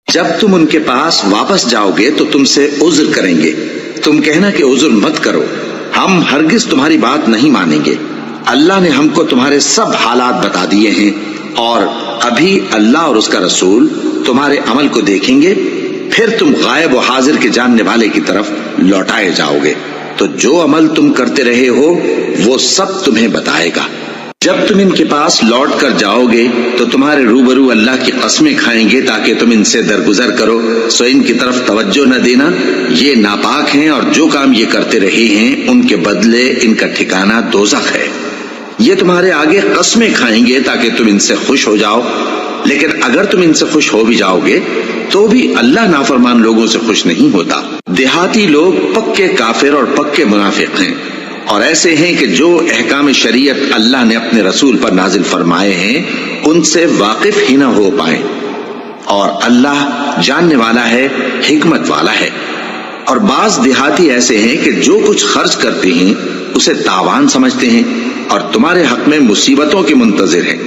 جب تم ان کے پاس واپس جاؤ گے تو تم سے عذر کریں گے، تم کہنا کہ عذر مت کرو، ہم ہرگز تمہاری بات نہیں مانیں گے۔ اللہ نے ہم کو تمہارے سب حالات بتا دیے ہیں، اور ابھی اللہ اور اس کا رسول تمہارے عمل کو دیکھیں گے، پھر تم غائب و حاضر کے جاننے والے کی طرف لوٹائے جاؤ گے، تو جو عمل تم کرتے رہے ہو وہ سب تمہیں بتائے گا۔ جب تم ان کے پاس لوٹ کر جاؤ گے تو تمہارے روبرو اللہ کی قسمیں کھائیں گے تاکہ تم ان سے درگزر کرو، سو ان کی طرف توجہ نہ دینا، یہ ناپاک ہیں، اور جو کام یہ کرتے رہے ہیں ان کے بدلے ان کا ٹھکانہ دوزخ ہے۔ یہ تمہارے آگے قسمیں کھائیں گے تاکہ تم ان سے خوش ہو جاؤ، لیکن اگر تم ان سے خوش ہو بھی جاؤ گے تو بھی اللہ نافرمان لوگوں سے خوش نہیں ہوتا۔ دیہاتی لوگ پکے کافر اور پکے منافق ہیں، اور ایسے ہیں کہ جو احکام شریعت اللہ نے اپنے رسول پر نازل فرمائے ہیں ان سے واقف ہی نہ ہو پائیں، اور اللہ جاننے والا ہے، حکمت والا ہے۔ اور بعض دیہاتی ایسے ہیں کہ جو کچھ خرچ کرتے ہیں اسے تاوان سمجھتے ہیں، اور تمہارے حق میں مصیبتوں کے منتظر ہیں،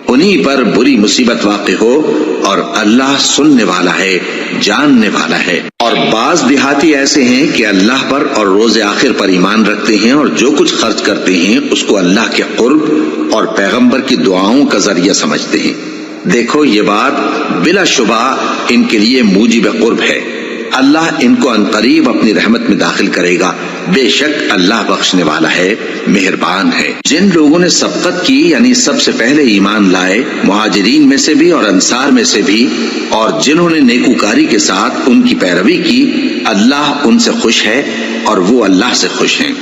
انہی پر بری مصیبت واقع ہو، اور اللہ سننے والا ہے، جاننے والا ہے۔ اور بعض دیہاتی ایسے ہیں کہ اللہ پر اور روز آخر پر ایمان رکھتے ہیں، اور جو کچھ خرچ کرتے ہیں اس کو اللہ کے قرب اور پیغمبر کی دعاؤں کا ذریعہ سمجھتے ہیں۔ دیکھو یہ بات بلا شبہ ان کے لیے موجب قرب ہے، اللہ ان کو عنقریب اپنی رحمت میں داخل کرے گا، بے شک اللہ بخشنے والا ہے، مہربان ہے۔ جن لوگوں نے سبقت کی یعنی سب سے پہلے ایمان لائے، مہاجرین میں سے بھی اور انصار میں سے بھی، اور جنہوں نے نیکوکاری کے ساتھ ان کی پیروی کی، اللہ ان سے خوش ہے اور وہ اللہ سے خوش ہیں۔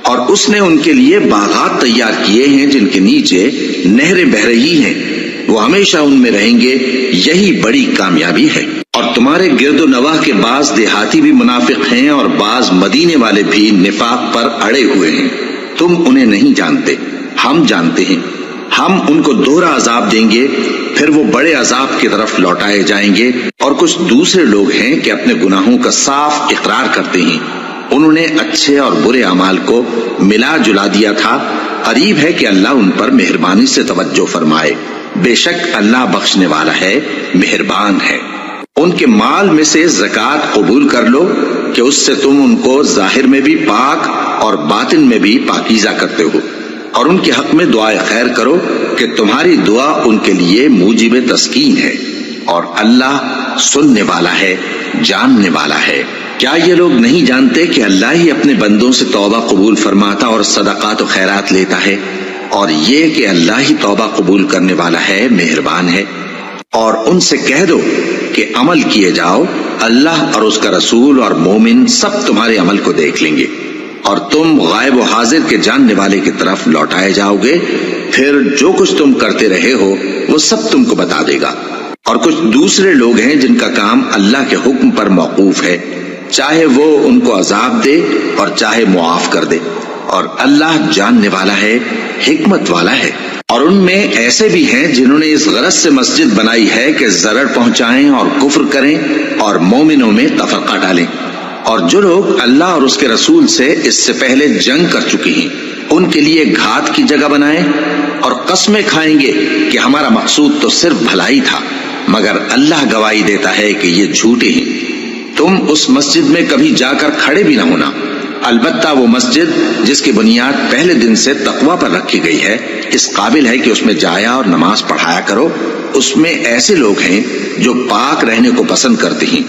اور اس نے ان کے لیے باغات تیار کیے ہیں جن کے نیچے نہریں بہہ رہی ہیں، وہ ہمیشہ ان میں رہیں گے، یہی بڑی کامیابی ہے۔ اور تمہارے گرد و نواح کے بعض دیہاتی بھی منافق ہیں اور بعض مدینے والے بھی نفاق پر اڑے ہوئے ہیں، تم انہیں نہیں جانتے، ہم جانتے ہیں۔ ہم ان کو دوہرا عذاب دیں گے، پھر وہ بڑے عذاب کی طرف لوٹائے جائیں گے۔ اور کچھ دوسرے لوگ ہیں کہ اپنے گناہوں کا صاف اقرار کرتے ہیں، انہوں نے اچھے اور برے اعمال کو ملا جلا دیا تھا، قریب ہے کہ اللہ ان پر مہربانی سے توجہ فرمائے، بے شک اللہ بخشنے والا ہے، مہربان ہے۔ ان کے مال میں سے زکوٰۃ قبول کر لو کہ اس سے تم ان کو ظاہر میں بھی پاک اور باطن میں بھی پاکیزہ کرتے ہو، اور ان کے حق میں دعائے خیر کرو کہ تمہاری دعا ان کے لیے موجب تسکین ہے، اور اللہ سننے والا ہے، جاننے والا ہے۔ کیا یہ لوگ نہیں جانتے کہ اللہ ہی اپنے بندوں سے توبہ قبول فرماتا اور صدقات و خیرات لیتا ہے، اور یہ کہ اللہ ہی توبہ قبول کرنے والا ہے، مہربان ہے۔ اور ان سے کہہ دو کہ عمل کیے جاؤ، اللہ اور اس کا رسول اور مومن سب تمہارے عمل کو دیکھ لیں گے، اور تم غائب و حاضر کے جاننے والے کی طرف لوٹائے جاؤ گے، پھر جو کچھ تم کرتے رہے ہو وہ سب تم کو بتا دے گا۔ اور کچھ دوسرے لوگ ہیں جن کا کام اللہ کے حکم پر موقوف ہے، چاہے وہ ان کو عذاب دے اور چاہے معاف کر دے، اور اللہ جاننے والا ہے، حکمت والا ہے۔ اور ان میں ایسے بھی ہیں جنہوں نے اس غرض سے مسجد بنائی ہے کہ ضرر پہنچائیں اور کفر کریں اور مومنوں میں تفرقہ ڈالیں، اور جو لوگ اللہ اور اس کے رسول سے اس سے پہلے جنگ کر چکے ہیں ان کے لیے گھات کی جگہ بنائیں، اور قسمیں کھائیں گے کہ ہمارا مقصود تو صرف بھلائی تھا، مگر اللہ گواہی دیتا ہے کہ یہ جھوٹے ہیں۔ تم اس مسجد میں کبھی جا کر کھڑے بھی نہ ہونا، البتہ وہ مسجد جس کی بنیاد پہلے دن سے تقوی پر رکھی گئی ہے اس قابل ہے کہ اس میں جایا اور نماز پڑھایا کرو۔ اس میں ایسے لوگ ہیں جو پاک رہنے کو پسند کرتے ہیں،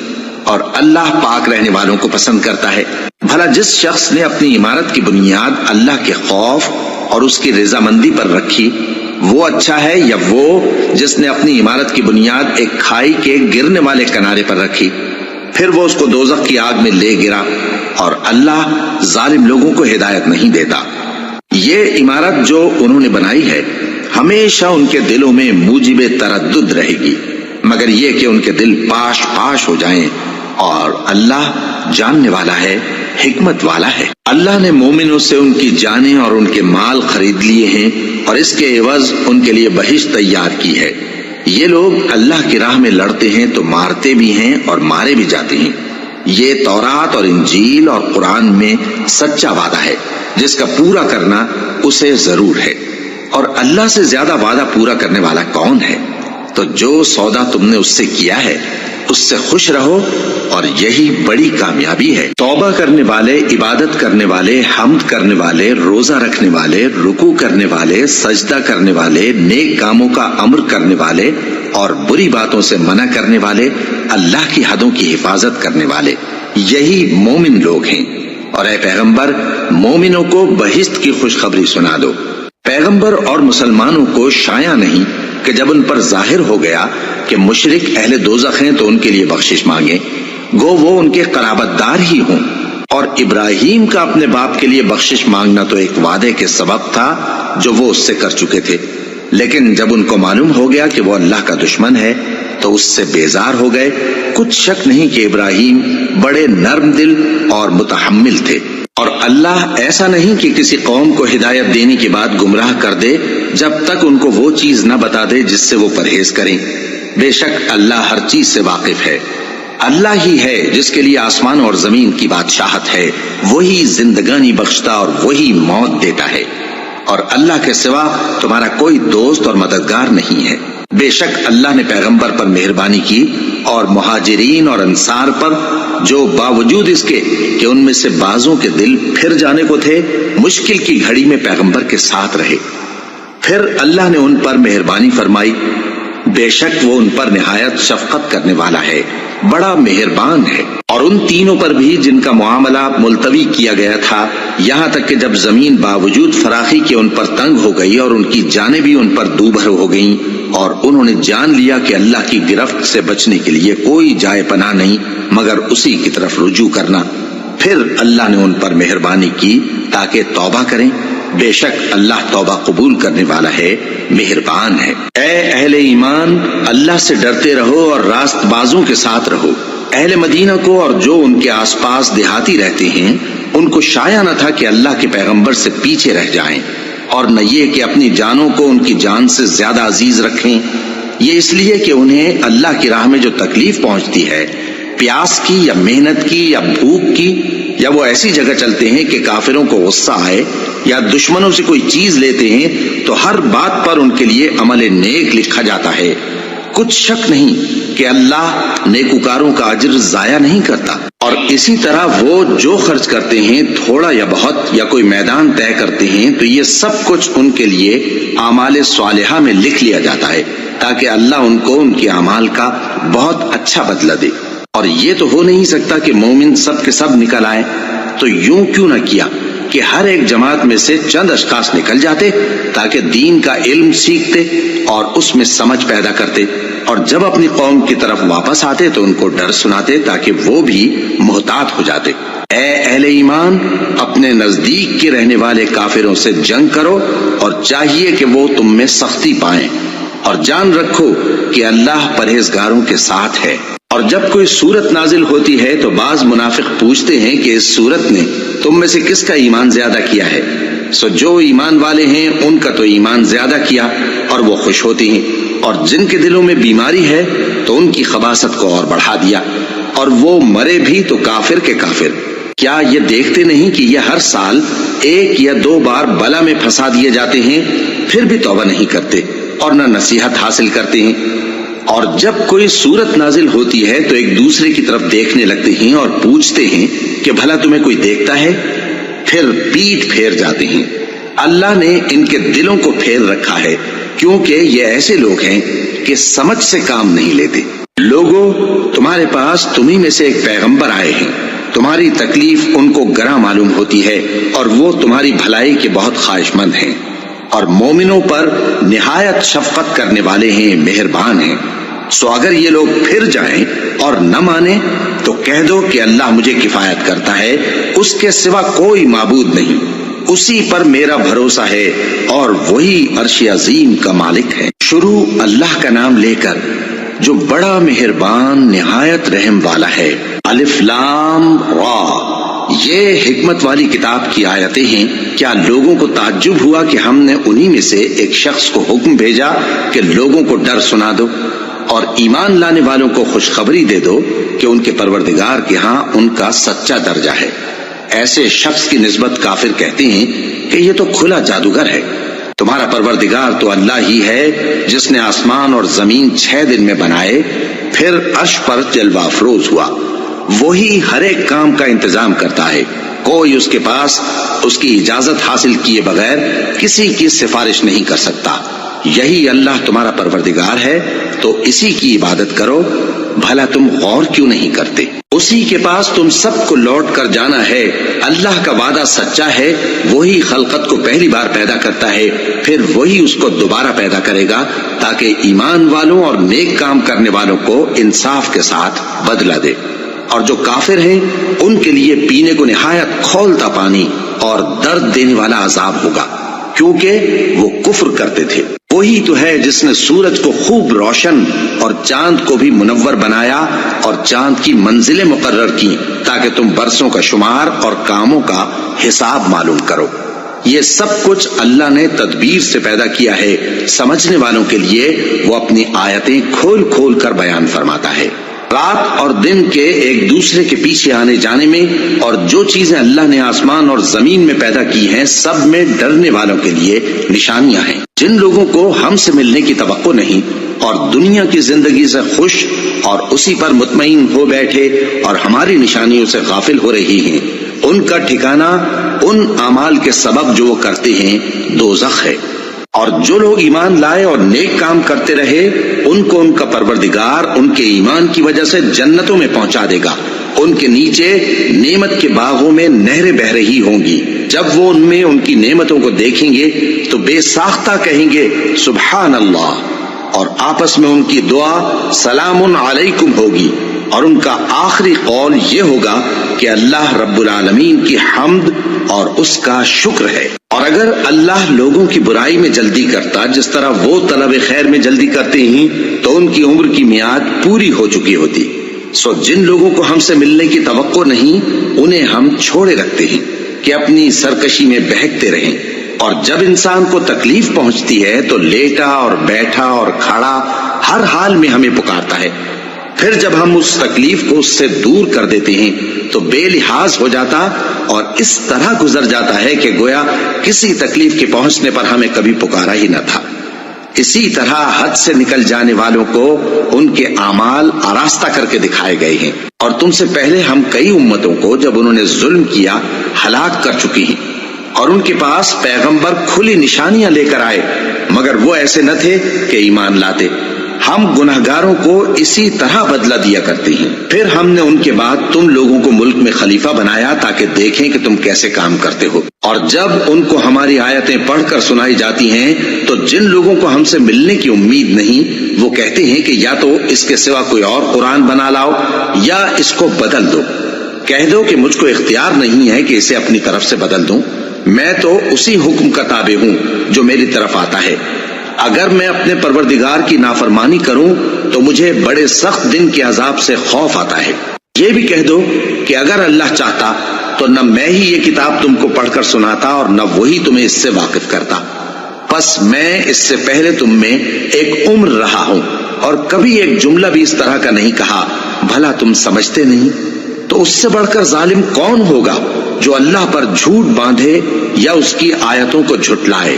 اور اللہ پاک رہنے والوں کو پسند کرتا ہے۔ بھلا جس شخص نے اپنی عمارت کی بنیاد اللہ کے خوف اور اس کی رضامندی پر رکھی، وہ اچھا ہے یا وہ جس نے اپنی عمارت کی بنیاد ایک کھائی کے گرنے والے کنارے پر رکھی، پھر وہ اس کو دوزخ کی آگ میں لے گرا، اور اللہ ظالم لوگوں کو ہدایت نہیں دیتا۔ یہ عمارت جو انہوں نے بنائی ہے ہمیشہ ان کے دلوں میں موجب تردد رہے گی، مگر یہ کہ ان کے دل پاش پاش ہو جائیں، اور اللہ جاننے والا ہے، حکمت والا ہے۔ اللہ نے مومنوں سے ان کی جانیں اور ان کے مال خرید لیے ہیں، اور اس کے عوض ان کے لیے بہشت تیار کی ہے۔ یہ لوگ اللہ کی راہ میں لڑتے ہیں تو مارتے بھی ہیں اور مارے بھی جاتے ہیں۔ یہ تورات اور انجیل اور قرآن میں سچا وعدہ ہے جس کا پورا کرنا اسے ضرور ہے، اور اللہ سے زیادہ وعدہ پورا کرنے والا کون ہے؟ تو جو سودا تم نے اس سے کیا ہے اس سے خوش رہو اور یہی بڑی کامیابی ہے۔ توبہ کرنے والے، عبادت کرنے والے، حمد کرنے والے، روزہ رکھنے والے، رکوع کرنے والے، سجدہ کرنے والے، نیک کاموں کا امر کرنے والے اور بری باتوں سے منع کرنے والے، اللہ کی حدوں کی حفاظت کرنے والے، یہی مومن لوگ ہیں۔ اور اے پیغمبر، مومنوں کو بہشت کی خوشخبری سنا دو۔ پیغمبر اور مسلمانوں کو شایع نہیں کہ جب ان پر ظاہر ہو گیا کہ مشرک اہل دوزخ ہیں تو ان کے لیے بخشش مانگیں، گو وہ ان کے قرابت دار ہی ہوں۔ اور ابراہیم کا اپنے باپ کے لیے بخشش مانگنا تو ایک وعدے کے سبب تھا جو وہ اس سے کر چکے تھے، لیکن جب ان کو معلوم ہو گیا کہ وہ اللہ کا دشمن ہے تو اس سے بیزار ہو گئے۔ کچھ شک نہیں کہ ابراہیم بڑے نرم دل اور متحمل تھے، اور اللہ ایسا نہیں کہ کسی قوم کو ہدایت دینے کے بعد گمراہ کر دے جب تک ان کو وہ چیز نہ بتا دے جس سے وہ پرہیز کریں۔ بے شک اللہ ہر چیز سے واقف ہے۔ اللہ ہی ہے جس کے لیے آسمان اور زمین کی بادشاہت ہے، وہی زندگانی بخشتا اور وہی موت دیتا ہے، اور اللہ کے سوا تمہارا کوئی دوست اور مددگار نہیں ہے۔ بے شک اللہ نے پیغمبر پر مہربانی کی اور مہاجرین اور انصار پر، جو باوجود اس کے کہ ان میں سے بعضوں کے دل پھر جانے کو تھے، مشکل کی گھڑی میں پیغمبر کے ساتھ رہے۔ پھر اللہ نے ان پر مہربانی فرمائی، بے شک وہ ان پر نہایت شفقت کرنے والا ہے، بڑا مہربان ہے۔ اور ان تینوں پر بھی جن کا معاملہ ملتوی کیا گیا تھا، یہاں تک کہ جب زمین باوجود فراخی کے ان پر تنگ ہو گئی اور ان کی جانیں بھی ان پر دوبھر ہو گئیں، اور انہوں نے جان لیا کہ اللہ کی گرفت سے بچنے کے لیے کوئی جائے پناہ نہیں مگر اسی کی طرف رجوع کرنا، پھر اللہ نے ان پر مہربانی کی تاکہ توبہ کریں۔ بے شک اللہ توبہ قبول کرنے والا ہے، مہربان ہے۔ اے اہل ایمان، اللہ سے ڈرتے رہو اور راست بازوں کے ساتھ رہو۔ اہل مدینہ کو اور جو ان کے آس پاس دیہاتی رہتے ہیں، ان کو شایع نہ تھا کہ اللہ کے پیغمبر سے پیچھے رہ جائیں، اور نہ یہ کہ اپنی جانوں کو ان کی جان سے زیادہ عزیز رکھیں۔ یہ اس لیے کہ انہیں اللہ کی راہ میں جو تکلیف پہنچتی ہے، پیاس کی یا محنت کی یا بھوک کی، یا وہ ایسی جگہ چلتے ہیں کہ کافروں کو غصہ آئے یا دشمنوں سے کوئی چیز لیتے ہیں، تو ہر بات پر ان کے لیے عمل نیک لکھا جاتا ہے۔ کچھ شک نہیں کہ اللہ نیکوکاروں کا اجر ضائع نہیں کرتا۔ اور اسی طرح وہ جو خرچ کرتے ہیں، تھوڑا یا بہت یا کوئی میدان طے کرتے ہیں، تو یہ سب کچھ ان کے لیے اعمال صالحہ میں لکھ لیا جاتا ہے، تاکہ اللہ ان کو ان کے اعمال کا بہت اچھا بدلہ دے۔ اور یہ تو ہو نہیں سکتا کہ مومن سب کے سب نکل آئے، تو یوں کیوں نہ کیا کہ ہر ایک جماعت میں سے چند اشخاص نکل جاتے تاکہ دین کا علم سیکھتے اور اس میں سمجھ پیدا کرتے، اور جب اپنی قوم کی طرف واپس آتے تو ان کو ڈر سناتے تاکہ وہ بھی محتاط ہو جاتے۔ اے اہل ایمان، اپنے نزدیک کے رہنے والے کافروں سے جنگ کرو، اور چاہیے کہ وہ تم میں سختی پائیں، اور جان رکھو کہ اللہ پرہیزگاروں کے ساتھ ہے۔ اور جب کوئی صورت نازل ہوتی ہے تو بعض منافق پوچھتے ہیں کہ اس صورت نے تم میں سے کس کا ایمان زیادہ کیا ہے؟ سو جو ایمان والے ہیں ان کا تو ایمان زیادہ کیا، اور وہ خوش ہوتے ہیں، اور جن کے دلوں میں بیماری ہے تو ان کی خباثت کو اور بڑھا دیا، اور وہ مرے بھی تو کافر کے کافر۔ کیا یہ دیکھتے نہیں کہ یہ ہر سال 1 یا 2 بار بلا میں پھنسا دیے جاتے ہیں، پھر بھی توبہ نہیں کرتے اور نہ نصیحت حاصل کرتے ہیں؟ اور جب کوئی صورت نازل ہوتی ہے تو ایک دوسرے کی طرف دیکھنے لگتے ہیں اور پوچھتے ہیں کہ بھلا تمہیں کوئی دیکھتا ہے؟ پھر پیٹھ پھیر جاتے ہیں۔ اللہ نے ان کے دلوں کو پھیر رکھا ہے، کیونکہ یہ ایسے لوگ ہیں کہ سمجھ سے کام نہیں لیتے۔ لوگوں، تمہارے پاس تمہیں میں سے ایک پیغمبر آئے ہیں، تمہاری تکلیف ان کو گراں معلوم ہوتی ہے، اور وہ تمہاری بھلائی کے بہت خواہش مند ہیں، اور مومنوں پر نہایت شفقت کرنے والے ہیں، مہربان ہیں۔ سو اگر یہ لوگ پھر جائیں اور نہ مانیں تو کہہ دو کہ اللہ مجھے کفایت کرتا ہے، اس کے سوا کوئی معبود نہیں، اسی پر میرا بھروسہ ہے، اور وہی عرش عظیم کا مالک ہے۔ شروع اللہ کا نام لے کر جو بڑا مہربان نہایت رحم والا ہے۔ الف لام را، یہ حکمت والی کتاب کی آیتیں ہیں۔ کیا لوگوں کو تعجب ہوا کہ ہم نے انہی میں سے ایک شخص کو حکم بھیجا کہ لوگوں کو ڈر سنا دو، اور ایمان لانے والوں کو خوشخبری دے دو کہ ان کے پروردگار کے ہاں ان کا سچا درجہ ہے۔ ایسے شخص کی نسبت کافر کہتے ہیں کہ یہ تو کھلا جادوگر ہے۔ تمہارا پروردگار تو اللہ ہی ہے جس نے آسمان اور زمین 6 دن میں بنائے، پھر عرش پر جلوہ افروز ہوا۔ وہی ہر ایک کام کا انتظام کرتا ہے، کوئی اس کے پاس اس کی اجازت حاصل کیے بغیر کسی کی سفارش نہیں کر سکتا۔ یہی اللہ تمہارا پروردگار ہے، تو اسی کی عبادت کرو، بھلا تم غور کیوں نہیں کرتے؟ اسی کے پاس تم سب کو لوٹ کر جانا ہے۔ اللہ کا وعدہ سچا ہے، وہی خلقت کو پہلی بار پیدا کرتا ہے، پھر وہی اس کو دوبارہ پیدا کرے گا تاکہ ایمان والوں اور نیک کام کرنے والوں کو انصاف کے ساتھ بدلہ دے۔ اور جو کافر ہیں ان کے لیے پینے کو نہایت کھولتا پانی اور درد دینے والا عذاب ہوگا، کیونکہ وہ کفر کرتے تھے۔ وہی تو ہے جس نے سورج کو خوب روشن اور چاند کو بھی منور بنایا اور چاند کی منزلیں مقرر کی تاکہ تم برسوں کا شمار اور کاموں کا حساب معلوم کرو۔ یہ سب کچھ اللہ نے تدبیر سے پیدا کیا ہے، سمجھنے والوں کے لیے وہ اپنی آیتیں کھول کھول کر بیان فرماتا ہے۔ رات اور دن کے ایک دوسرے کے پیچھے آنے جانے میں اور جو چیزیں اللہ نے آسمان اور زمین میں پیدا کی ہیں سب میں ڈرنے والوں کے لیے نشانیاں ہیں۔ جن لوگوں کو ہم سے ملنے کی توقع نہیں اور دنیا کی زندگی سے خوش اور اسی پر مطمئن ہو بیٹھے اور ہماری نشانیوں سے غافل ہو رہی ہیں، ان کا ٹھکانہ ان اعمال کے سبب جو وہ کرتے ہیں دوزخ ہے۔ اور جو لوگ ایمان لائے اور نیک کام کرتے رہے ان کو ان کا پروردگار ان کے ایمان کی وجہ سے جنتوں میں پہنچا دے گا، ان کے نیچے نعمت کے باغوں میں نہریں بہہ رہی ہوں گی۔ جب وہ ان میں ان کی نعمتوں کو دیکھیں گے تو بے ساختہ کہیں گے سبحان اللہ، اور آپس میں ان کی دعا سلام علیکم ہوگی، اور ان کا آخری قول یہ ہوگا کہ اللہ رب العالمین کی حمد اور اس کا شکر ہے۔ اور اگر اللہ لوگوں کی برائی میں جلدی کرتا جس طرح وہ طلب خیر میں جلدی کرتے ہیں تو ان کی عمر کی میعاد پوری ہو چکی ہوتی۔ سو جن لوگوں کو ہم سے ملنے کی توقع نہیں انہیں ہم چھوڑے رکھتے ہیں کہ اپنی سرکشی میں بہکتے رہیں، اور جب انسان کو تکلیف پہنچتی ہے تو لیٹا اور بیٹھا اور کھڑا ہر حال میں ہمیں پکارتا ہے، پھر جب ہم اس تکلیف کو اس سے دور کر دیتے ہیں تو بے لحاظ ہو جاتا اور اس طرح گزر جاتا ہے کہ گویا کسی تکلیف کے پہنچنے پر ہمیں کبھی پکارا ہی نہ تھا۔ اسی طرح حد سے نکل جانے والوں کو ان کے اعمال آراستہ کر کے دکھائے گئے ہیں، اور تم سے پہلے ہم کئی امتوں کو جب انہوں نے ظلم کیا ہلاک کر چکی ہیں، اور ان کے پاس پیغمبر کھلی نشانیاں لے کر آئے مگر وہ ایسے نہ تھے کہ ایمان لاتے۔ ہم گناہگاروں کو اسی طرح بدلہ دیا کرتے ہیں۔ پھر ہم نے ان کے بعد تم لوگوں کو ملک میں خلیفہ بنایا تاکہ دیکھیں کہ تم کیسے کام کرتے ہو، اور جب ان کو ہماری آیتیں پڑھ کر سنائی جاتی ہیں تو جن لوگوں کو ہم سے ملنے کی امید نہیں وہ کہتے ہیں کہ یا تو اس کے سوا کوئی اور قرآن بنا لاؤ یا اس کو بدل دو۔ کہہ دو کہ مجھ کو اختیار نہیں ہے کہ اسے اپنی طرف سے بدل دوں، میں تو اسی حکم کا تابع ہوں جو میری طرف آتا ہے۔ اگر میں اپنے پروردگار کی نافرمانی کروں تو مجھے بڑے سخت دن کے عذاب سے خوف آتا ہے۔ یہ بھی کہہ دو کہ اگر اللہ چاہتا تو نہ میں ہی یہ کتاب تم کو پڑھ کر سناتا اور نہ وہی تمہیں اس سے واقف کرتا، پس میں اس سے پہلے تم میں ایک عمر رہا ہوں اور کبھی ایک جملہ بھی اس طرح کا نہیں کہا، بھلا تم سمجھتے نہیں؟ تو اس سے بڑھ کر ظالم کون ہوگا جو اللہ پر جھوٹ باندھے یا اس کی آیتوں کو جھٹلائے؟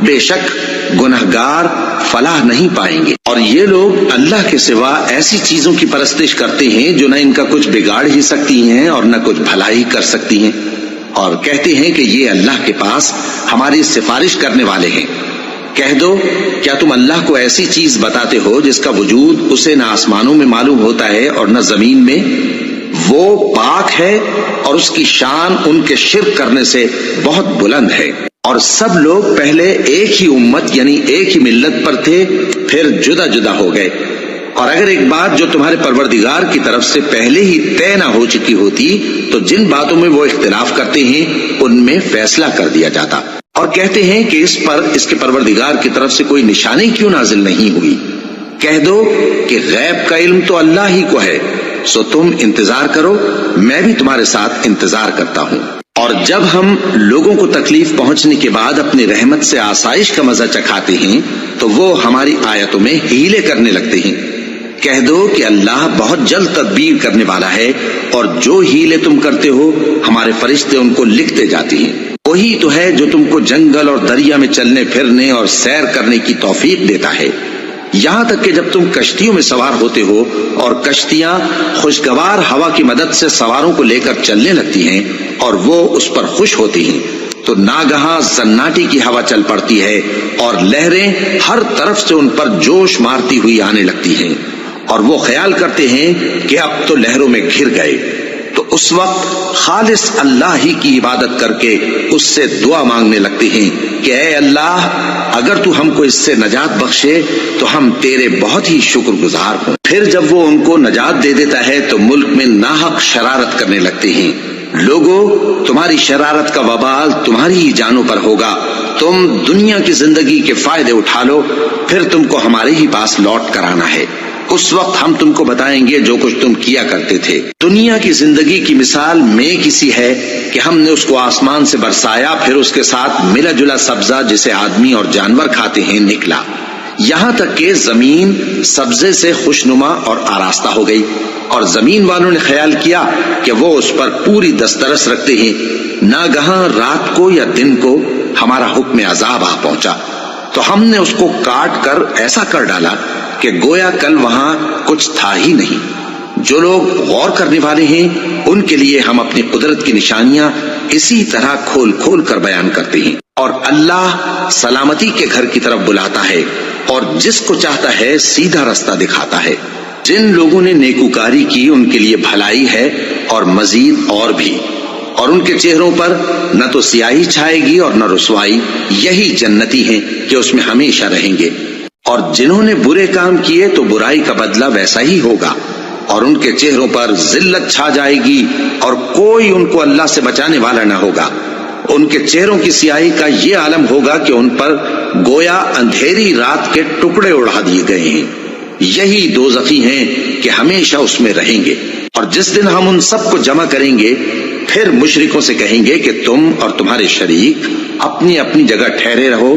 بے شک گنہگار فلاح نہیں پائیں گے۔ اور یہ لوگ اللہ کے سوا ایسی چیزوں کی پرستش کرتے ہیں جو نہ ان کا کچھ بگاڑ ہی سکتی ہیں اور نہ کچھ بھلائی کر سکتی ہیں، اور کہتے ہیں کہ یہ اللہ کے پاس ہماری سفارش کرنے والے ہیں۔ کہہ دو کیا تم اللہ کو ایسی چیز بتاتے ہو جس کا وجود اسے نہ آسمانوں میں معلوم ہوتا ہے اور نہ زمین میں؟ وہ پاک ہے اور اس کی شان ان کے شرک کرنے سے بہت بلند ہے۔ اور سب لوگ پہلے ایک ہی امت یعنی ایک ہی ملت پر تھے، پھر جدا جدا ہو گئے۔ اور اگر ایک بات جو تمہارے پروردگار کی طرف سے پہلے ہی طے نہ ہو چکی ہوتی تو جن باتوں میں وہ اختلاف کرتے ہیں ان میں فیصلہ کر دیا جاتا۔ اور کہتے ہیں کہ اس پر اس کے پروردگار کی طرف سے کوئی نشانی کیوں نازل نہیں ہوئی؟ کہہ دو کہ غیب کا علم تو اللہ ہی کو ہے، سو تم انتظار کرو، میں بھی تمہارے ساتھ انتظار کرتا ہوں۔ اور جب ہم لوگوں کو تکلیف پہنچنے کے بعد اپنی رحمت سے آسائش کا مزہ چکھاتے ہیں تو وہ ہماری آیتوں میں ہیلے کرنے لگتے ہیں۔ کہہ دو کہ اللہ بہت جلد تدبیر کرنے والا ہے، اور جو ہیلے تم کرتے ہو ہمارے فرشتے ان کو لکھتے جاتے ہیں۔ وہی تو ہے جو تم کو جنگل اور دریا میں چلنے پھرنے اور سیر کرنے کی توفیق دیتا ہے، یہاں تک کہ جب تم کشتیوں میں سوار ہوتے ہو اور کشتیاں خوشگوار ہوا کی مدد سے سواروں کو لے کر چلنے لگتی ہیں اور وہ اس پر خوش ہوتی ہیں، تو ناگہاں زناٹی کی ہوا چل پڑتی ہے اور لہریں ہر طرف سے ان پر جوش مارتی ہوئی آنے لگتی ہیں، اور وہ خیال کرتے ہیں کہ اب تو لہروں میں گھر گئے۔ تو اس وقت خالص اللہ ہی کی عبادت کر کے اس سے دعا مانگنے لگتے ہیں کہ اے اللہ، اگر تو ہم کو اس سے نجات بخشے تو ہم تیرے بہت ہی شکر گزار ہوں۔ پھر جب وہ ان کو نجات دے دیتا ہے تو ملک میں ناحق شرارت کرنے لگتے ہیں۔ لوگو، تمہاری شرارت کا وبال تمہاری ہی جانوں پر ہوگا، تم دنیا کی زندگی کے فائدے اٹھا لو، پھر تم کو ہمارے ہی پاس لوٹ کر آنا ہے۔ اس وقت ہم تم کو بتائیں گے جو کچھ تم کیا کرتے تھے۔ دنیا کی زندگی کی مثال میں کسی ہے کہ ہم نے اس کو آسمان سے برسایا، پھر اس کے ساتھ ملا جلا سبزہ جسے آدمی اور جانور کھاتے ہیں نکلا، یہاں تک کہ زمین سبزے سے خوشنما اور آراستہ ہو گئی، اور زمین والوں نے خیال کیا کہ وہ اس پر پوری دسترس رکھتے ہیں۔ ناگہاں رات کو یا دن کو ہمارا حکم عذاب آ پہنچا تو ہم نے اس کو کاٹ کر ایسا کر ڈالا کہ گویا کل وہاں کچھ تھا ہی نہیں۔ جو لوگ غور کرنے والے ہیں ان کے لیے ہم اپنی قدرت کی نشانیاں اسی طرح کھول کھول کر بیان کرتے ہیں۔ اور اللہ سلامتی کے گھر کی طرف بلاتا ہے اور جس کو چاہتا ہے سیدھا رستہ دکھاتا ہے۔ جن لوگوں نے نیکوکاری کی ان کے لیے بھلائی ہے اور مزید اور بھی، اور ان کے چہروں پر نہ تو سیاہی چھائے گی اور نہ رسوائی، یہی جنتی ہیں کہ اس میں ہمیشہ رہیں گے۔ اور جنہوں نے برے کام کیے تو برائی کا بدلہ ویسا ہی ہوگا، اور ان کے چہروں پر ذلت چھا جائے گی اور کوئی ان کو اللہ سے بچانے والا نہ ہوگا۔ ان کے چہروں کی سیاہی کا یہ عالم ہوگا کہ ان پر گویا اندھیری رات کے ٹکڑے اڑا دیے گئے ہیں۔ یہی دوزخی ہیں کہ ہمیشہ اس میں رہیں گے۔ اور جس دن ہم ان سب کو جمع کریں گے پھر مشرکوں سے کہیں گے کہ تم اور تمہارے شریک اپنی اپنی جگہ ٹھہرے رہو،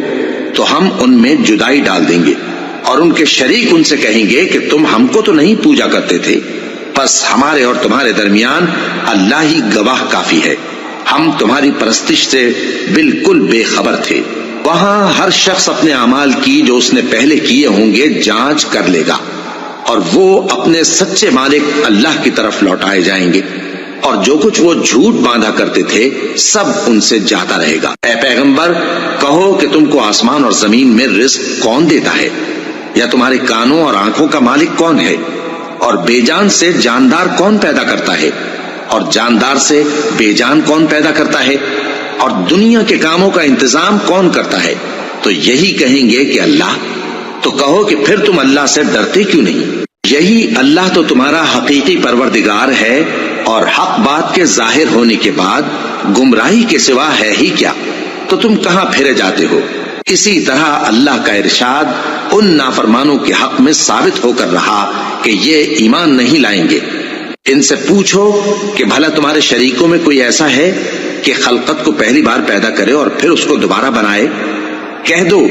تو ہم ان میں جدائی ڈال دیں گے، اور ان کے شریک ان سے کہیں گے کہ تم ہم کو تو نہیں پوجا کرتے تھے، بس ہمارے اور تمہارے درمیان اللہ ہی گواہ کافی ہے، ہم تمہاری پرستش سے بالکل بے خبر تھے۔ وہاں ہر شخص اپنے اعمال کی جو اس نے پہلے کیے ہوں گے جانچ کر لے گا، اور وہ اپنے سچے مالک اللہ کی طرف لوٹائے جائیں گے، اور جو کچھ وہ جھوٹ باندھا کرتے تھے سب ان سے جاتا رہے گا۔ اے پیغمبر، کہو کہ تم کو آسمان اور زمین میں رزق کون دیتا ہے، یا تمہارے کانوں اور آنکھوں کا مالک کون ہے، اور بے جان سے جاندار کون پیدا کرتا ہے، اور جاندار سے بے جان کون پیدا کرتا ہے، اور دنیا کے کاموں کا انتظام کون کرتا ہے؟ تو یہی کہیں گے کہ اللہ۔ تو کہو کہ پھر تم اللہ سے ڈرتے کیوں نہیں؟ یہی اللہ تو تمہارا حقیقی پروردگار ہے، اور حق بات کے ظاہر ہونے کے بعد گمراہی کے سوا ہے ہی کیا؟ تو تم کہاں پھرے جاتے ہو؟ اسی طرح اللہ کا ارشاد ان نافرمانوں کے حق میں ثابت ہو کر رہا کہ یہ ایمان نہیں لائیں گے۔ ان سے پوچھو کہ بھلا تمہارے شریکوں میں کوئی ایسا ہے کہ خلقت کو پہلی بار پیدا کرے اور پھر اس کو دوبارہ بنائے؟ کہہ دو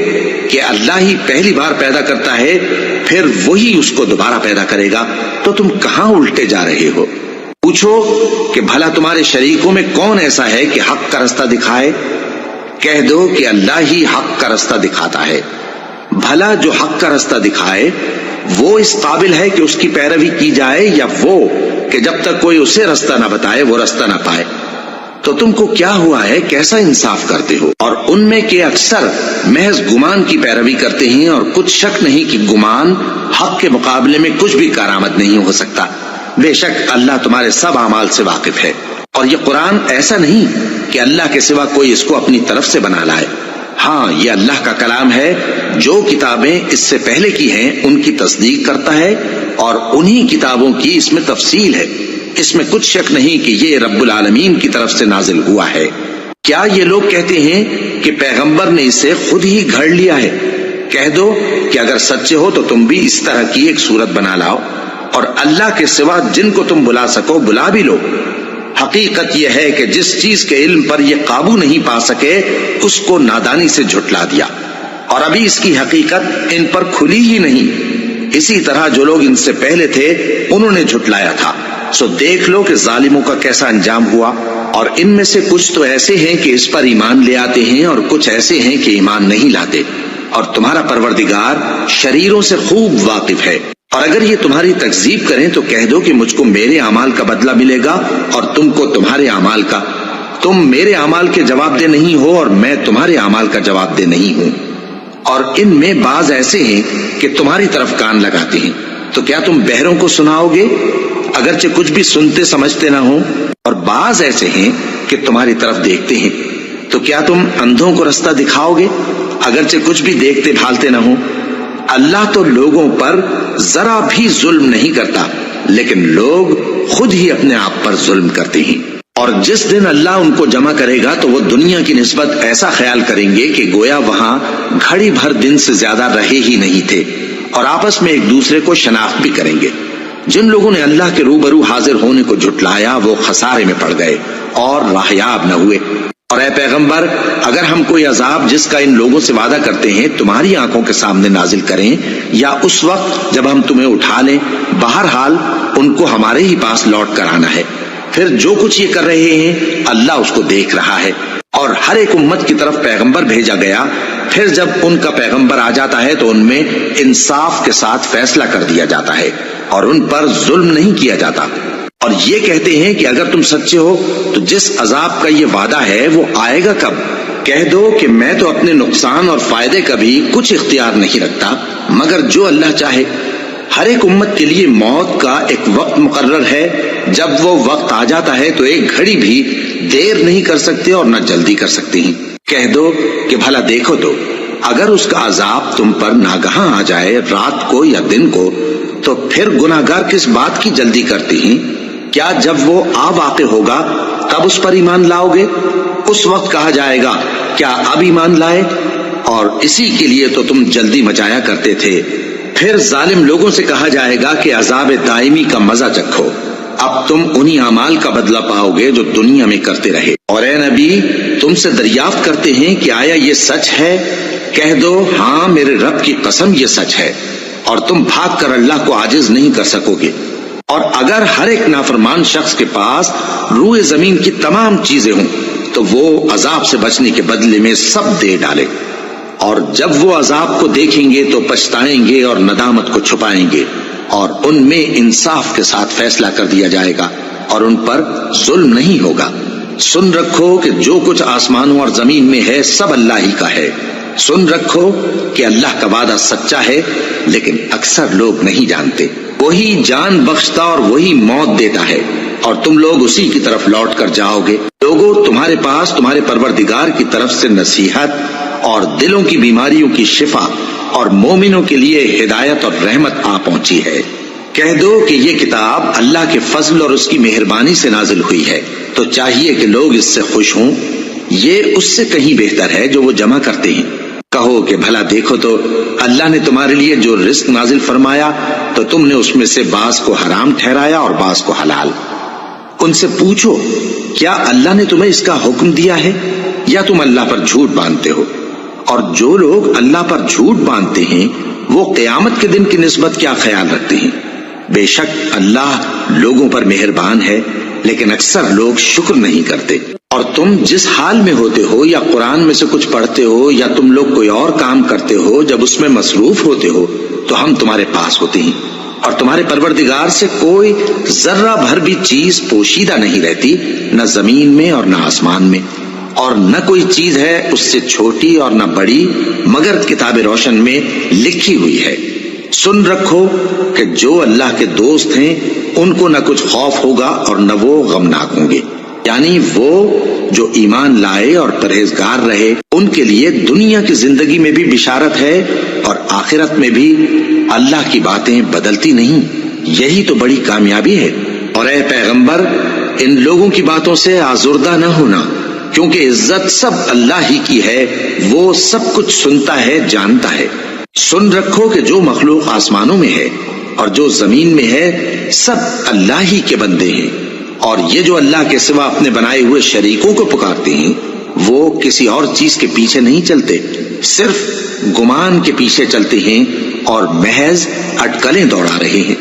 کہ اللہ ہی پہلی بار پیدا کرتا ہے، پھر وہی اس کو دوبارہ پیدا کرے گا، تو تم کہاں الٹے جا رہے ہو؟ پوچھو کہ بھلا تمہارے شریکوں میں کون ایسا ہے کہ حق کا رستہ دکھائے؟ کہہ دو کہ اللہ ہی حق کا رستہ دکھاتا ہے۔ بھلا جو حق کا رستہ دکھائے وہ اس قابل ہے کہ اس کی پیروی کی جائے، یا وہ کہ جب تک کوئی اسے رستہ نہ بتائے وہ رستہ نہ پائے؟ تو تم کو کیا ہوا ہے، کیسا انصاف کرتے ہو؟ اور ان میں کے اکثر محض گمان کی پیروی کرتے ہیں، اور کچھ شک نہیں کہ گمان حق کے مقابلے میں کچھ بھی کارآمد نہیں ہو سکتا۔ بے شک اللہ تمہارے سب اعمال سے واقف ہے۔ اور یہ قرآن ایسا نہیں کہ اللہ کے سوا کوئی اس کو اپنی طرف سے بنا لائے، ہاں یہ اللہ کا کلام ہے۔ جو کتابیں اس سے پہلے کی ہیں ان کی تصدیق کرتا ہے، اور انہی کتابوں کی اس میں تفصیل ہے، اس میں کچھ شک نہیں کہ یہ رب العالمین کی طرف سے نازل ہوا ہے۔ کیا یہ لوگ کہتے ہیں کہ پیغمبر نے اسے خود ہی گھڑ لیا ہے؟ کہہ دو کہ اگر سچے ہو تو تم بھی اس طرح کی ایک صورت بنا لاؤ، اور اللہ کے سوا جن کو تم بلا سکو بلا بھی لو۔ حقیقت یہ ہے کہ جس چیز کے علم پر یہ قابو نہیں پا سکے اس کو نادانی سے جھٹلا دیا، اور ابھی اس کی حقیقت ان پر کھلی ہی نہیں۔ اسی طرح جو لوگ ان سے پہلے تھے انہوں نے جھٹلایا تھا، سو دیکھ لو کہ ظالموں کا کیسا انجام ہوا۔ اور ان میں سے کچھ تو ایسے ہیں کہ اس پر ایمان لے آتے ہیں، اور کچھ ایسے ہیں کہ ایمان نہیں لاتے۔ اور تمہارا پروردگار شریروں سے خوب واقف ہے۔ اور اگر یہ تمہاری تکذیب کریں تو کہہ دو کہ مجھ کو میرے اعمال کا بدلہ ملے گا اور تم کو تمہارے اعمال کا۔ تم میرے اعمال کے جواب دہ نہیں ہو اور میں تمہارے اعمال کا جواب دہ نہیں ہوں۔ اور ان میں بعض ایسے ہیں کہ تمہاری طرف کان لگاتے ہیں، تو کیا تم بہروں کو سناؤ گے اگرچہ کچھ بھی سنتے سمجھتے نہ ہو؟ اور بعض ایسے ہیں کہ تمہاری طرف دیکھتے ہیں، تو کیا تم اندھوں کو رستہ دکھاؤ گے اگرچہ کچھ بھی دیکھتے بھالتے نہ ہو؟ اللہ تو لوگوں پر ذرا بھی ظلم نہیں کرتا، لیکن لوگ خود ہی اپنے آپ پر ظلم کرتے ہیں۔ اور جس دن اللہ ان کو جمع کرے گا تو وہ دنیا کی نسبت ایسا خیال کریں گے کہ گویا وہاں گھڑی بھر دن سے زیادہ رہے ہی نہیں تھے، اور آپس میں ایک دوسرے کو شناخت بھی کریں گے۔ جن لوگوں نے اللہ کے روبرو حاضر ہونے کو جھٹلایا وہ خسارے میں پڑ گئے اور راہیاب نہ ہوئے۔ اور اے پیغمبر، اگر ہم کوئی عذاب جس کا ان لوگوں سے وعدہ کرتے ہیں تمہاری آنکھوں کے سامنے نازل کریں یا اس وقت جب ہم تمہیں اٹھا لیں، بہرحال ان کو ہمارے ہی پاس لوٹ کر آنا ہے۔ پھر جو کچھ یہ کر رہے ہیں اللہ اس کو دیکھ رہا ہے۔ اور ہر ایک امت کی طرف پیغمبر بھیجا گیا، پھر جب ان کا پیغمبر آ جاتا ہے تو ان میں انصاف کے ساتھ فیصلہ کر دیا جاتا ہے اور ان پر ظلم نہیں کیا جاتا۔ اور یہ کہتے ہیں کہ اگر تم سچے ہو تو جس عذاب کا یہ وعدہ ہے وہ آئے گا کب؟ کہہ دو کہ میں تو اپنے نقصان اور فائدے کا بھی کچھ اختیار نہیں رکھتا مگر جو اللہ چاہے۔ ہر ایک امت کے لیے موت کا ایک وقت مقرر ہے، جب وہ وقت آ جاتا ہے تو ایک گھڑی بھی دیر نہیں کر سکتے اور نہ جلدی کر سکتے ہیں۔ کہہ دو کہ بھلا دیکھو تو اگر اس کا عذاب تم پر ناگہاں آ جائے رات کو یا دن کو تو پھر گناہگار کس بات کی جلدی کرتے ہیں؟ کیا جب وہ آ واقع ہوگا تب اس پر ایمان لاؤ گے؟ اس وقت کہا جائے گا کیا اب ایمان لائے؟ اور اسی کے لیے تو تم جلدی مچایا کرتے تھے۔ پھر ظالم لوگوں سے کہا جائے گا کہ عذاب دائمی کا مزہ چکھو، اب تم انہی اعمال کا بدلہ پاؤ گے جو دنیا میں کرتے رہے۔ اور اے نبی، تم سے دریافت کرتے ہیں کہ آیا یہ سچ ہے؟ کہہ دو ہاں میرے رب کی قسم یہ سچ ہے، اور تم بھاگ کر اللہ کو عاجز نہیں کر سکو گے۔ اور اگر ہر ایک نافرمان شخص کے پاس روئے زمین کی تمام چیزیں ہوں تو وہ عذاب سے بچنے کے بدلے میں سب دے ڈالے، اور جب وہ عذاب کو دیکھیں گے تو پچھتائیں گے اور ندامت کو چھپائیں گے، اور ان میں انصاف کے ساتھ فیصلہ کر دیا جائے گا اور ان پر ظلم نہیں ہوگا۔ سن رکھو کہ جو کچھ آسمانوں اور زمین میں ہے سب اللہ ہی کا ہے۔ سن رکھو کہ اللہ کا وعدہ سچا ہے، لیکن اکثر لوگ نہیں جانتے۔ وہی جان بخشتا اور وہی موت دیتا ہے، اور تم لوگ اسی کی طرف لوٹ کر جاؤ گے۔ لوگوں، تمہارے پاس تمہارے پروردگار کی طرف سے نصیحت اور دلوں کی بیماریوں کی شفا اور مومنوں کے لیے ہدایت اور رحمت آ پہنچی ہے۔ کہہ دو کہ یہ کتاب اللہ کے فضل اور اس کی مہربانی سے نازل ہوئی ہے، تو چاہیے کہ لوگ اس سے خوش ہوں۔ یہ اس سے کہیں بہتر ہے جو وہ جمع کرتے ہیں۔ کہو کہ بھلا دیکھو تو اللہ نے تمہارے لیے جو رزق نازل فرمایا تو تم نے اس میں سے بعض کو حرام ٹھہرایا اور بعض کو حلال۔ ان سے پوچھو کیا اللہ نے تمہیں اس کا حکم دیا ہے یا تم اللہ پر جھوٹ باندھتے ہو؟ اور جو لوگ اللہ پر جھوٹ باندھتے ہیں وہ قیامت کے دن کی نسبت کیا خیال رکھتے ہیں؟ بے شک اللہ لوگوں پر مہربان ہے، لیکن اکثر لوگ شکر نہیں کرتے۔ اور تم جس حال میں ہوتے ہو یا قرآن میں سے کچھ پڑھتے ہو یا تم لوگ کوئی اور کام کرتے ہو، جب اس میں مصروف ہوتے ہو تو ہم تمہارے پاس ہوتے ہیں، اور تمہارے پروردگار سے کوئی ذرہ بھر بھی چیز پوشیدہ نہیں رہتی، نہ زمین میں اور نہ آسمان میں، اور نہ کوئی چیز ہے اس سے چھوٹی اور نہ بڑی مگر کتاب روشن میں لکھی ہوئی ہے۔ سن رکھو کہ جو اللہ کے دوست ہیں ان کو نہ کچھ خوف ہوگا اور نہ وہ غمناک ہوں گے، یعنی وہ جو ایمان لائے اور پرہیزگار رہے ان کے لیے دنیا کی زندگی میں بھی بشارت ہے اور آخرت میں بھی۔ اللہ کی باتیں بدلتی نہیں، یہی تو بڑی کامیابی ہے۔ اور اے پیغمبر، ان لوگوں کی باتوں سے آزردہ نہ ہونا، کیونکہ عزت سب اللہ ہی کی ہے، وہ سب کچھ سنتا ہے، جانتا ہے۔ سن رکھو کہ جو مخلوق آسمانوں میں ہے اور جو زمین میں ہے سب اللہ ہی کے بندے ہیں، اور یہ جو اللہ کے سوا اپنے بنائے ہوئے شریکوں کو پکارتے ہیں وہ کسی اور چیز کے پیچھے نہیں چلتے، صرف گمان کے پیچھے چلتے ہیں اور محض اٹکلیں دوڑا رہے ہیں۔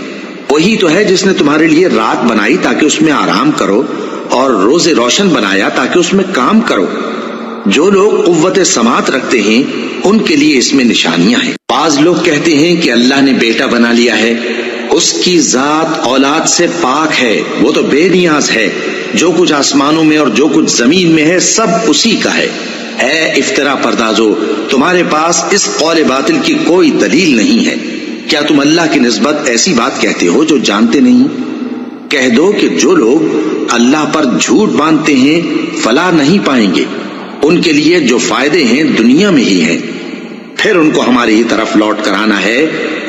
وہی تو ہے جس نے تمہارے لیے رات بنائی تاکہ اس میں آرام کرو، اور روز روشن بنایا تاکہ اس میں کام کرو۔ جو لوگ قوت سماعت رکھتے ہیں ان کے لیے اس میں نشانیاں ہیں۔ بعض لوگ کہتے ہیں کہ اللہ نے بیٹا بنا لیا ہے، اس کی ذات اولاد سے پاک ہے، وہ تو بے نیاز ہے، جو کچھ آسمانوں میں اور جو کچھ زمین میں ہے سب اسی کا ہے۔ اے افترا پردازو، تمہارے پاس اس قول باطل کی کوئی دلیل نہیں ہے، کیا تم اللہ کی نسبت ایسی بات کہتے ہو جو جانتے نہیں؟ کہہ دو کہ جو لوگ اللہ پر جھوٹ باندھتے ہیں فلاح نہیں پائیں گے، ان کے لیے جو فائدے ہیں دنیا میں ہی ہیں، پھر ان کو ہماری ہی طرف لوٹ کر آنا ہے،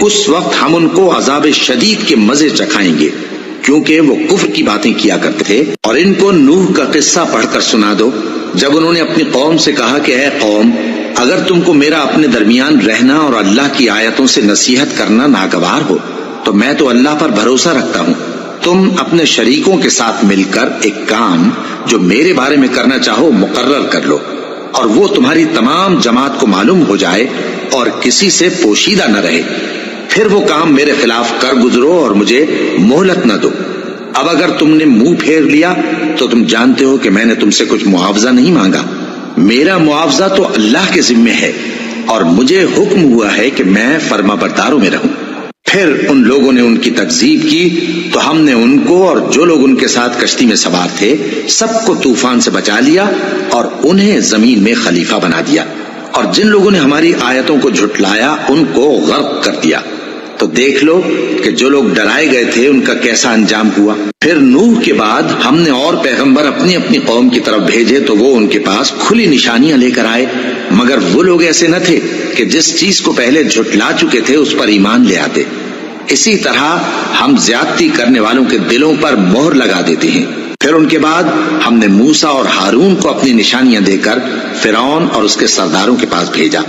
اس وقت ہم ان کو عذاب شدید کے مزے چکھائیں گے، کیونکہ وہ کفر کی باتیں کیا کرتے تھے۔ اور ان کو نوح کا قصہ پڑھ کر سنا دو، جب انہوں نے اپنی قوم سے کہا کہ اے قوم، اگر تم کو میرا اپنے درمیان رہنا اور اللہ کی آیتوں سے نصیحت کرنا ناگوار ہو تو میں تو اللہ پر بھروسہ رکھتا ہوں، تم اپنے شریکوں کے ساتھ مل کر ایک کام جو میرے بارے میں کرنا چاہو مقرر کر لو، اور وہ تمہاری تمام جماعت کو معلوم ہو جائے اور کسی سے پوشیدہ نہ رہے، پھر وہ کام میرے خلاف کر گزرو اور مجھے مہلت نہ دو۔ اب اگر تم نے منہ پھیر لیا تو تم جانتے ہو کہ میں نے تم سے کچھ معاوضہ نہیں مانگا، میرا معاوضہ تو اللہ کے ذمے ہے، اور مجھے حکم ہوا ہے کہ میں فرما برداروں میں رہوں۔ پھر ان لوگوں نے ان کی تکذیب کی تو ہم نے ان کو اور جو لوگ ان کے ساتھ کشتی میں سوار تھے سب کو طوفان سے بچا لیا اور انہیں زمین میں خلیفہ بنا دیا، اور جن لوگوں نے ہماری آیتوں کو جھٹلایا ان کو غرق کر دیا۔ تو دیکھ لو کہ جو لوگ ڈرائے گئے تھے ان کا کیسا انجام ہوا۔ پھر نوح کے بعد ہم نے اور پیغمبر اپنی اپنی قوم کی طرف بھیجے تو وہ ان کے پاس کھلی نشانیاں لے کر آئے، مگر وہ لوگ ایسے نہ تھے کہ جس چیز کو پہلے جھٹلا چکے تھے اس پر ایمان لے آتے۔ اسی طرح ہم زیادتی کرنے والوں کے دلوں پر مہر لگا دیتے ہیں۔ پھر ان کے بعد ہم نے موسیٰ اور ہارون کو اپنی نشانیاں دے کر فرعون اور اس کے سرداروں کے پاس بھیجا،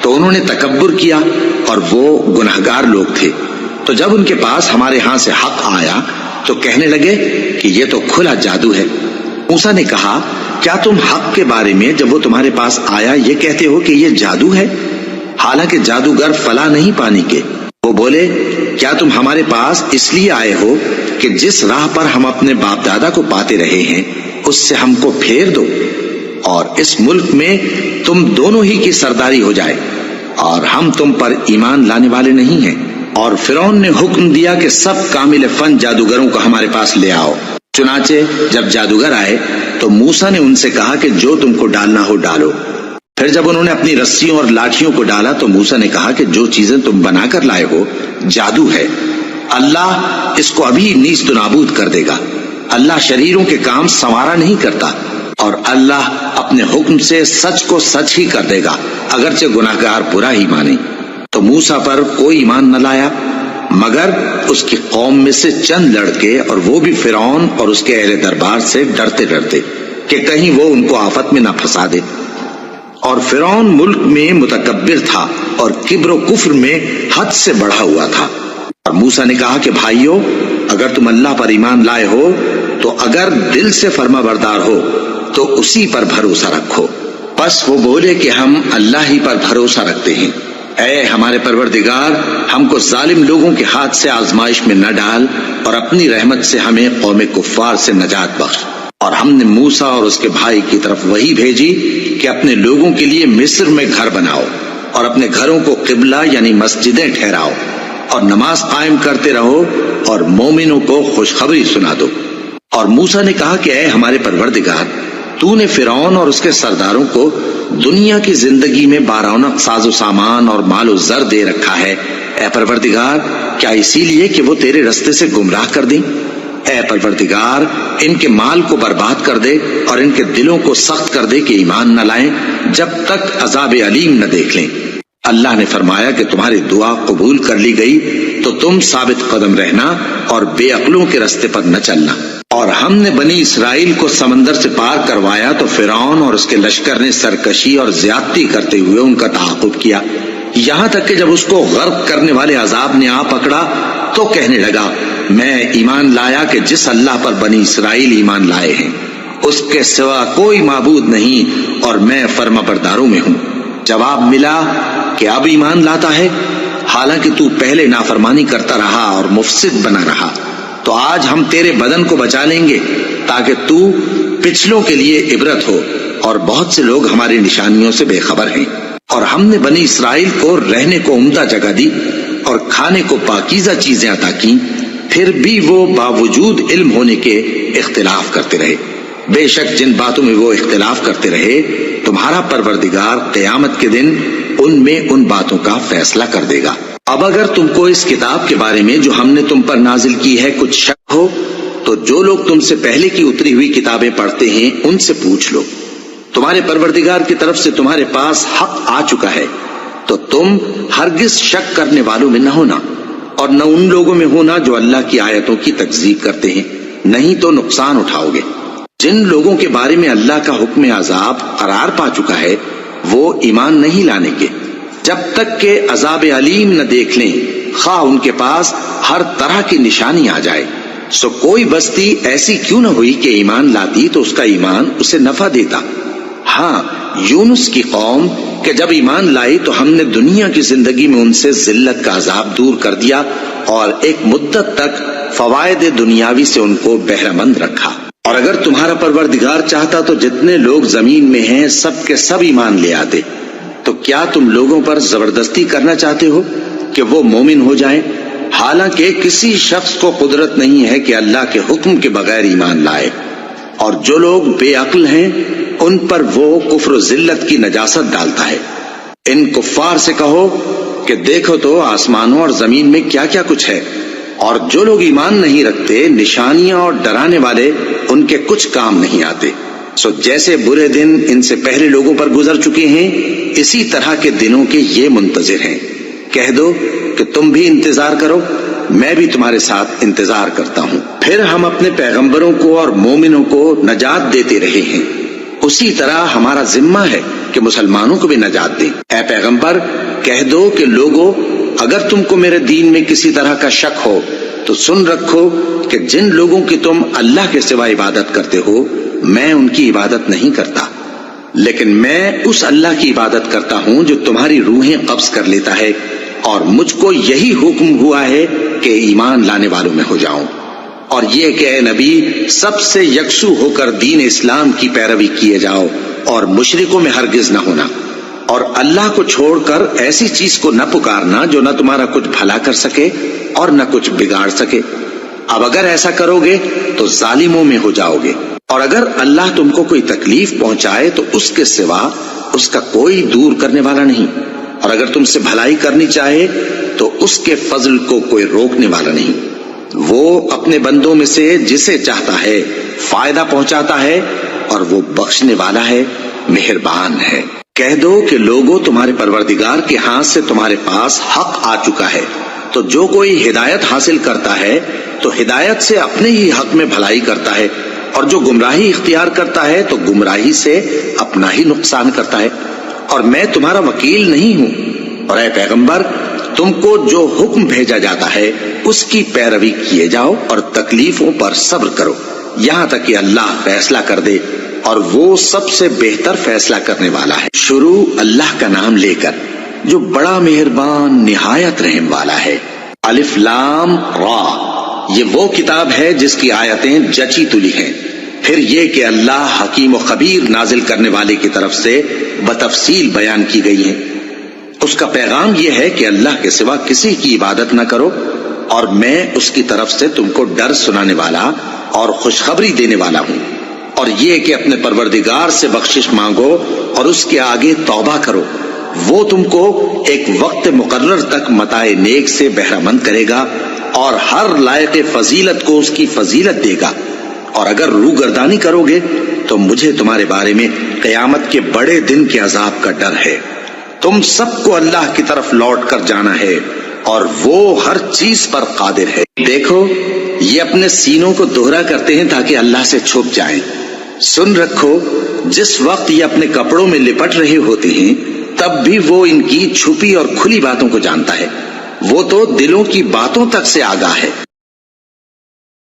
تو انہوں نے تکبر کیا اور وہ گنہگار لوگ تھے۔ تو جب ان کے پاس ہمارے ہاں سے حق آیا تو کہنے لگے کہ یہ تو کھلا جادو ہے۔ موسیٰ نے کہا، کیا تم حق کے بارے میں جب وہ تمہارے پاس آیا یہ کہتے ہو کہ یہ جادو ہے، حالانکہ جادوگر فلاح نہیں پانے کے؟ وہ بولے، کیا تم ہمارے پاس اس لیے آئے ہو کہ جس راہ پر ہم اپنے باپ دادا کو پاتے رہے ہیں اس سے ہم کو پھیر دو، اور اس ملک میں تم دونوں ہی کی سرداری ہو جائے، اور ہم تم پر ایمان لانے والے نہیں ہیں؟ اور فرعون نے حکم دیا کہ سب کامل فن جادوگروں کو ہمارے پاس لے آؤ۔ چنانچہ جب جادوگر آئے تو موسیٰ نے ان سے کہا کہ جو تم کو ڈالنا ہو ڈالو۔ پھر جب انہوں نے اپنی رسیوں اور لاٹھیوں کو ڈالا تو موسیٰ نے کہا کہ جو چیزیں تم بنا کر لائے ہو جادو ہے، اللہ اس کو ابھی نیست و نابود کر دے گا۔ اللہ شریروں کے کام سنوارا نہیں کرتا، اور اللہ اپنے حکم سے سچ کو سچ ہی کر دے گا، اگرچہ گناہگار برا ہی مانے۔ تو موسیٰ پر کوئی ایمان نہ لایا مگر اس کی قوم میں سے چند لڑکے، اور وہ بھی فرعون اور اس کے اہل دربار سے ڈرتے ڈرتے کہ کہیں وہ ان کو آفت میں نہ پھنسا دے۔ اور فرعون ملک میں متکبر تھا اور کبر و کفر میں حد سے بڑھا ہوا تھا۔ اور موسیٰ نے کہا کہ بھائیو، اگر تم اللہ پر ایمان لائے ہو تو اگر دل سے فرما بردار ہو تو اسی پر بھروسہ رکھو۔ پس وہ بولے کہ ہم اللہ ہی پر بھروسہ رکھتے ہیں۔ اے ہمارے پروردگار، ہم کو ظالم لوگوں کے ہاتھ سے آزمائش میں نہ ڈال، اور اپنی رحمت سے ہمیں قوم کفار سے نجات بخش۔ اور ہم نے موسیٰ اور اس کے بھائی کی طرف وحی بھیجی کہ اپنے لوگوں کے لیے مصر میں گھر بناؤ، اور اپنے گھروں کو قبلہ یعنی مسجدیں ٹھہراؤ، اور نماز قائم کرتے رہو، اور مومنوں کو خوشخبری سنا دو۔ اور موسیٰ نے کہا کہ اے ہمارے پروردگار، تو نے فرعون اور اس کے سرداروں کو دنیا کی زندگی میں بارونق ساز و سامان اور مال و زر دے رکھا ہے، اے پروردگار کیا اسی لیے کہ وہ تیرے رستے سے گمراہ کر دیں؟ اے پروردگار ان کے مال کو برباد کر دے اور ان کے دلوں کو سخت کر دے کہ ایمان نہ لائیں جب تک عذاب علیم نہ دیکھ لیں۔ اللہ نے فرمایا کہ تمہاری دعا قبول کر لی گئی تو تم ثابت قدم رہنا اور بے عقلوں کے رستے پر نہ چلنا۔ اور ہم نے بنی اسرائیل کو سمندر سے پار کروایا تو فرعون اور اس کے لشکر نے سرکشی اور زیادتی کرتے ہوئے ان کا تعاقب کیا، یہاں تک کہ جب اس کو غرق کرنے والے عذاب نے آ پکڑا تو کہنے لگا، میں ایمان لایا کہ جس اللہ پر بنی اسرائیل ایمان لائے ہیں اس کے سوا کوئی معبود نہیں، اور میں فرما برداروں میں ہوں۔ جواب ملا کہ اب ایمان لاتا ہے، حالانکہ تو پہلے نافرمانی کرتا رہا اور مفسد بنا رہا، تو آج ہم تیرے بدن کو بچا لیں گے تاکہ تو پچھلوں کے لیے عبرت ہو اور بہت سے لوگ ہماری نشانیوں سے بے خبر ہیں۔ اور ہم نے بنی اسرائیل کو رہنے کو عمدہ جگہ دی اور کھانے کو پاکیزہ چیزیں عطا کی، پھر بھی وہ باوجود علم ہونے کے اختلاف کرتے رہے۔ بے شک جن باتوں میں وہ اختلاف کرتے رہے تمہارا پروردگار قیامت کے دن ان میں ان باتوں کا فیصلہ کر دے گا۔ اب اگر تم کو اس کتاب کے بارے میں جو ہم نے تم پر نازل کی ہے کچھ شک ہو تو جو لوگ تم سے پہلے کی اتری ہوئی کتابیں پڑھتے ہیں ان سے پوچھ لو۔ تمہارے پروردگار کی طرف سے تمہارے پاس حق آ چکا ہے تو تم ہرگز شک کرنے والوں میں نہ ہونا، اور نہ ان لوگوں میں ہونا جو اللہ کی آیتوں کی تکذیب کرتے ہیں، نہیں تو نقصان اٹھاؤ گے۔ جن لوگوں کے بارے میں اللہ کا حکم عذاب قرار پا چکا ہے وہ ایمان نہیں لانے کے جب تک کہ عذاب علیم نہ دیکھ لیں، خواہ ان کے پاس ہر طرح کی نشانی آ جائے۔ سو کوئی بستی ایسی کیوں نہ ہوئی کہ ایمان لاتی تو اس کا ایمان اسے نفع دیتا۔ ہاں، یونس کی قوم کہ جب ایمان لائی تو ہم نے دنیا کی زندگی میں ان سے ذلت کا عذاب دور کر دیا اور ایک مدت تک فوائد دنیاوی سے ان کو بہرہ مند رکھا۔ اور اگر تمہارا پروردگار چاہتا تو جتنے لوگ زمین میں ہیں سب کے سب ایمان لے آتے۔ تو کیا تم لوگوں پر زبردستی کرنا چاہتے ہو کہ وہ مومن ہو جائیں؟ حالانکہ کسی شخص کو قدرت نہیں ہے کہ اللہ کے حکم کے بغیر ایمان لائے، اور جو لوگ بے عقل ہیں ان پر وہ کفر و ذلت کی نجاست ڈالتا ہے۔ ان کفار سے کہو کہ دیکھو تو آسمانوں اور زمین میں کیا کیا کچھ ہے، اور جو لوگ ایمان نہیں رکھتے نشانیاں اور ڈرانے والے ان کے کچھ کام نہیں آتے۔ سو جیسے برے دن ان سے پہلے لوگوں پر گزر چکے ہیں اسی طرح کے دنوں کے یہ منتظر ہیں۔ کہہ دو کہ تم بھی انتظار کرو، میں بھی تمہارے ساتھ انتظار کرتا ہوں۔ پھر ہم اپنے پیغمبروں کو اور مومنوں کو نجات دیتے رہے ہیں، اسی طرح ہمارا ذمہ ہے کہ مسلمانوں کو بھی نجات دیں۔ اے پیغمبر کہہ دو کہ لوگو اگر تم کو میرے دین میں کسی طرح کا شک ہو تو سن رکھو کہ جن لوگوں کی تم اللہ کے سوا عبادت کرتے ہو میں ان کی عبادت نہیں کرتا، لیکن میں اس اللہ کی عبادت کرتا ہوں جو تمہاری روحیں قبض کر لیتا ہے، اور مجھ کو یہی حکم ہوا ہے کہ ایمان لانے والوں میں ہو جاؤں، اور یہ کہ اے نبی سب سے یکسو ہو کر دین اسلام کی پیروی کیے جاؤ اور مشرکوں میں ہرگز نہ ہونا، اور اللہ کو چھوڑ کر ایسی چیز کو نہ پکارنا جو نہ تمہارا کچھ بھلا کر سکے اور نہ کچھ بگاڑ سکے۔ اب اگر ایسا کرو گے تو ظالموں میں ہو جاؤ گے، اور اگر اللہ تم کو کوئی تکلیف پہنچائے تو اس کے سوا اس کا کوئی دور کرنے والا نہیں، اور اگر تم سے بھلائی کرنی چاہے تو اس کے فضل کو کوئی روکنے والا نہیں۔ وہ اپنے بندوں میں سے جسے چاہتا ہے فائدہ پہنچاتا ہے، اور وہ بخشنے والا ہے، مہربان ہے۔ کہہ دو کہ لوگوں تمہارے پروردگار کے ہاتھ سے تمہارے پاس حق آ چکا ہے، تو جو کوئی ہدایت حاصل کرتا ہے تو ہدایت سے اپنے ہی حق میں بھلائی کرتا ہے، اور جو گمراہی اختیار کرتا ہے تو گمراہی سے اپنا ہی نقصان کرتا ہے، اور میں تمہارا وکیل نہیں ہوں۔ اور اے پیغمبر تم کو جو حکم بھیجا جاتا ہے اس کی پیروی کیے جاؤ اور تکلیفوں پر صبر کرو یہاں تک کہ اللہ فیصلہ کر دے، اور وہ سب سے بہتر فیصلہ کرنے والا ہے۔ شروع اللہ کا نام لے کر جو بڑا مہربان نہایت رحم والا ہے۔ الف لام را، یہ وہ کتاب ہے جس کی آیتیں جچی تلی ہیں۔ پھر یہ کہ اللہ حکیم و خبیر نازل کرنے والے کی طرف سے بتفصیل بیان کی گئی ہیں۔ اس کا پیغام یہ ہے کہ اللہ کے سوا کسی کی عبادت نہ کرو، اور میں اس کی طرف سے تم کو ڈر سنانے والا اور خوشخبری دینے والا ہوں، اور یہ کہ اپنے پروردگار سے بخشش مانگو اور اس کے آگے توبہ کرو، وہ تم کو ایک وقت مقرر تک متاع نیک سے بہرہ مند کرے گا، اور ہر لائق فضیلت کو اس کی فضیلت دے گا، اور اگر روگردانی کرو گے تو مجھے تمہارے بارے میں قیامت کے بڑے دن کے عذاب کا ڈر ہے۔ تم سب کو اللہ کی طرف لوٹ کر جانا ہے، اور وہ ہر چیز پر قادر ہے۔ دیکھو یہ اپنے سینوں کو دوہرا کرتے ہیں تاکہ اللہ سے چھپ جائیں۔ سن رکھو جس وقت یہ اپنے کپڑوں میں لپٹ رہے ہوتے ہیں تب بھی وہ ان کی چھپی اور کھلی باتوں کو جانتا ہے، وہ تو دلوں کی باتوں تک سے آگاہ ہے۔